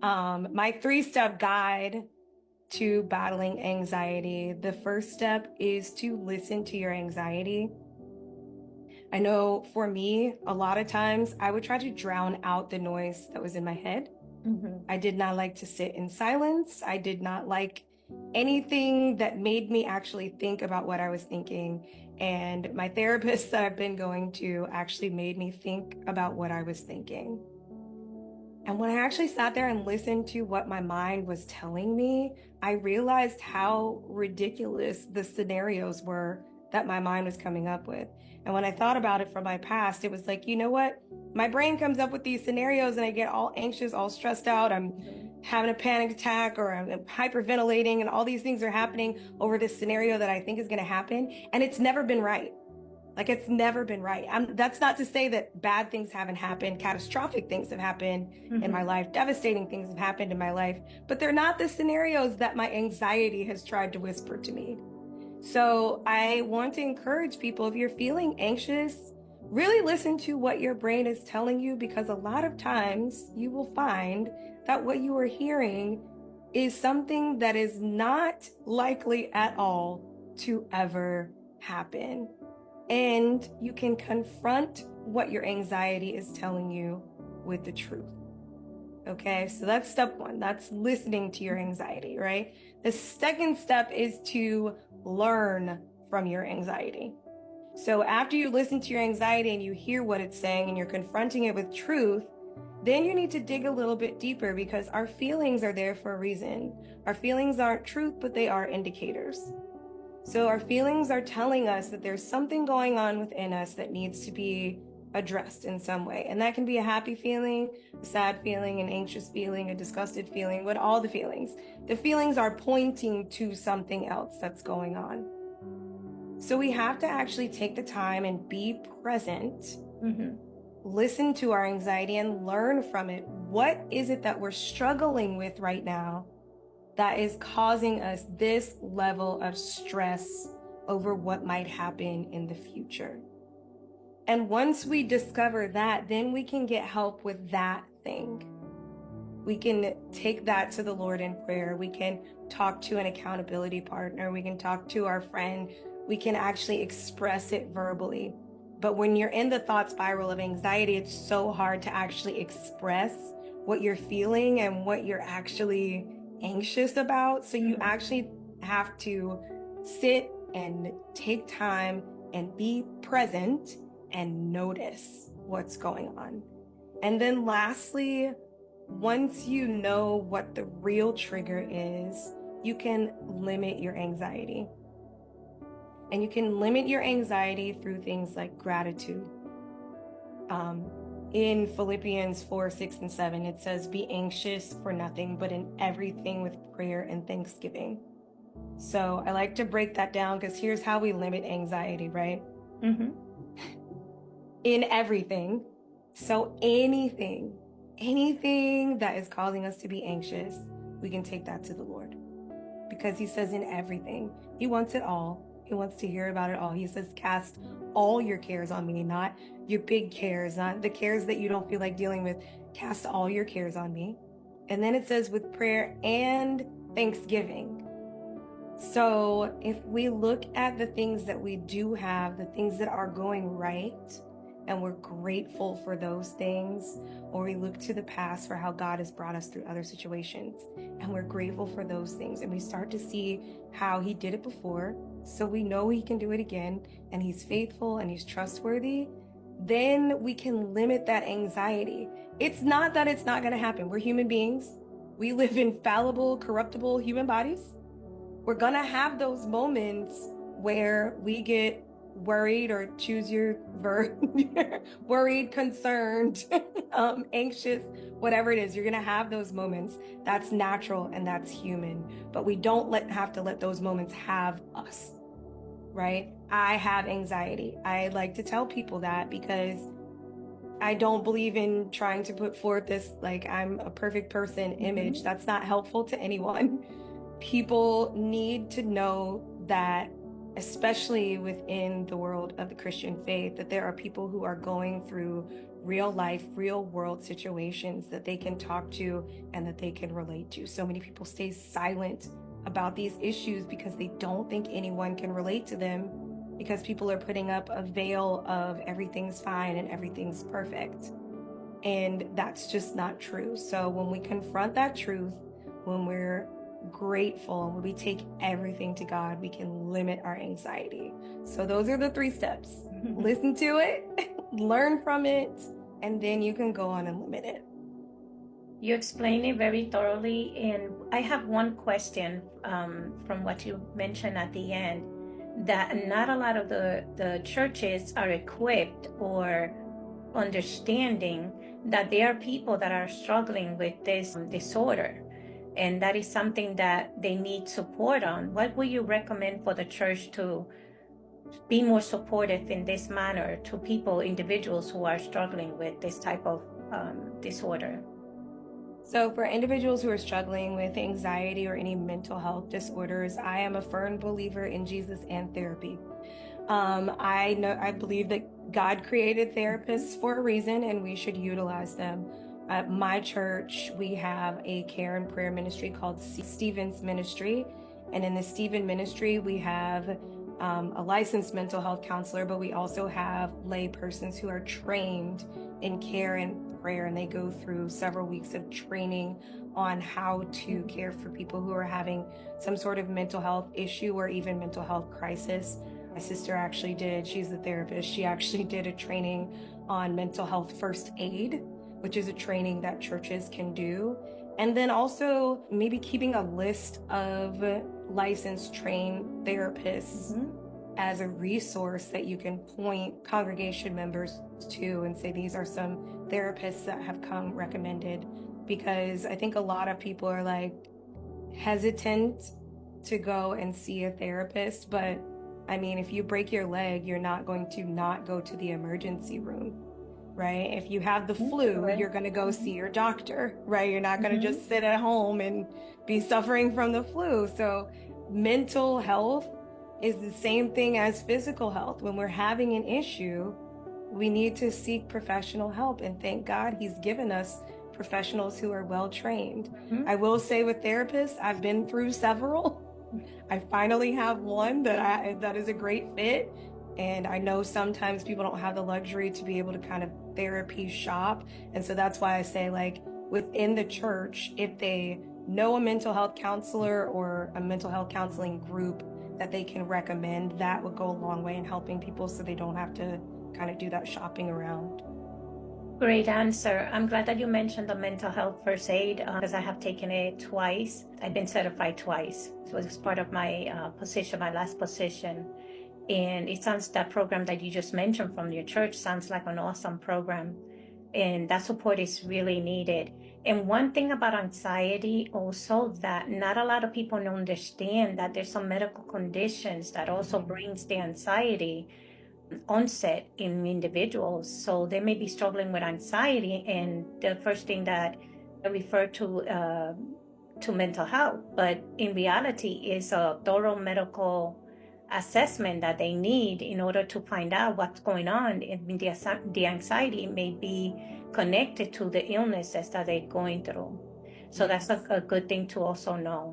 My three-step guide to battling anxiety. The first step is to listen to your anxiety. I know for me, a lot of times I would try to drown out the noise that was in my head. Hmm. I did not like to sit in silence. I did not like anything that made me actually think about what I was thinking. And my therapist that I've been going to actually made me think about what I was thinking. And when I actually sat there and listened to what my mind was telling me, I realized how ridiculous the scenarios were that my mind was coming up with. And when I thought about it from my past, it was like, you know what? My brain comes up with these scenarios and I get all anxious, all stressed out. I'm having a panic attack or I'm hyperventilating and all these things are happening over this scenario that I think is going to happen. And it's never been right. Like it's never been right. That's not to say that bad things haven't happened. Catastrophic things have happened in my Hmm. life. Devastating things have happened in my life, but they're not the scenarios that my anxiety has tried to whisper to me. So I want to encourage people, if you're feeling anxious, really listen to what your brain is telling you, because a lot of times you will find that what you are hearing is something that is not likely at all to ever happen. And you can confront what your anxiety is telling you with the truth. Okay, so that's step one. That's listening to your anxiety, right? The second step is to learn from your anxiety. So after you listen to your anxiety and you hear what it's saying and you're confronting it with truth, then you need to dig a little bit deeper, because our feelings are there for a reason. Our feelings aren't truth, but they are indicators. So our feelings are telling us that there's something going on within us that needs to be addressed in some way. And that can be a happy feeling, a sad feeling, an anxious feeling, a disgusted feeling, but all the feelings. The feelings are pointing to something else that's going on. So we have to actually take the time and be present, Hmm. listen to our anxiety and learn from it. What is it that we're struggling with right now that is causing us this level of stress over what might happen in the future? And once we discover that, then we can get help with that thing. We can take that to the Lord in prayer. We can talk to an accountability partner. We can talk to our friend. We can actually express it verbally. But when you're in the thought spiral of anxiety, it's so hard to actually express what you're feeling and what you're actually anxious about. So you Hmm. actually have to sit and take time and be present and notice what's going on. And then lastly, once you know what the real trigger is, you can limit your anxiety. And you can limit your anxiety through things like gratitude. Um, in Philippians 4, 6, and 7, it says, be anxious for nothing, but in everything with prayer and thanksgiving. So I like to break that down, because here's how we limit anxiety, right? Hmm. In everything. So anything that is causing us to be anxious, we can take that to the Lord, because he says in everything, he wants it all. He wants to hear about it all. He says, cast all your cares on me, not your big cares, not the cares that you don't feel like dealing with. Cast all your cares on me. And then it says with prayer and thanksgiving. So if we look at the things that we do have, the things that are going right, and we're grateful for those things, or we look to the past for how God has brought us through other situations, and we're grateful for those things, and we start to see how he did it before, so we know he can do it again, and he's faithful and he's trustworthy, then we can limit that anxiety. It's not that it's not going to happen. We're human beings. We live in fallible, corruptible human bodies. We're gonna have those moments where we get worried, or choose your verb, worried, concerned, anxious, whatever it is. You're gonna have those moments. That's natural and that's human. But we don't have to let those moments have us, right? I have anxiety. I like to tell people that, because I don't believe in trying to put forth this like I'm a perfect person image. Hmm. That's not helpful to anyone. People need to know that especially within the world of the Christian faith, that there are people who are going through real life, real world situations that they can talk to and that they can relate to. So many people stay silent about these issues because they don't think anyone can relate to them, because people are putting up a veil of everything's fine and everything's perfect. And that's just not true. So when we confront that truth, when we're grateful, when we take everything to God, we can limit our anxiety. So those are the 3 steps. Listen to it, learn from it, and then you can go on and limit it. You explained it very thoroughly, and I have one question from what you mentioned at the end, that not a lot of the churches are equipped or understanding that there are people that are struggling with this disorder, and that is something that they need support on. What would you recommend for the church to be more supportive in this manner to people, individuals who are struggling with this type of disorder? So for individuals who are struggling with anxiety or any mental health disorders, I am a firm believer in Jesus and therapy. I believe that God created therapists for a reason, and we should utilize them. At my church, we have a care and prayer ministry called Stevens Ministry. And in the Stephen Ministry, we have a licensed mental health counselor, but we also have lay persons who are trained in care and prayer, and they go through several weeks of training on how to care for people who are having some sort of mental health issue or even mental health crisis. My sister actually did, she's a therapist, she actually did a training on mental health first aid, which is a training that churches can do. And then also maybe keeping a list of licensed trained therapists as a resource that you can point congregation members to and say, these are some therapists that have come recommended. Because I think a lot of people are like hesitant to go and see a therapist, but I mean, if you break your leg, you're not going to not go to the emergency room, right? If you have the flu, you're going to go see your doctor, right? You're not going to just sit at home and be suffering from the flu. So mental health is the same thing as physical health. When we're having an issue, we need to seek professional help. And thank God he's given us professionals who are well trained. I will say with therapists, I've been through several. I finally have one that is a great fit. And I know sometimes people don't have the luxury to be able to kind of therapy shop. And so that's why I say, like, within the church, if they know a mental health counselor or a mental health counseling group that they can recommend, that would go a long way in helping people so they don't have to kind of do that shopping around. Great answer. I'm glad that you mentioned the mental health first aid because I have taken it twice. I've been certified twice. So it was part of my position, my last position. And it sounds, that program that you just mentioned from your church sounds like an awesome program. And that support is really needed. And one thing about anxiety also, that not a lot of people understand that there's some medical conditions that also brings the anxiety onset in individuals. So they may be struggling with anxiety, and the first thing that I refer to mental health, but in reality is a thorough medical assessment that they need in order to find out what's going on. And the anxiety may be connected to the illnesses that they're going through. So that's a good thing to also know.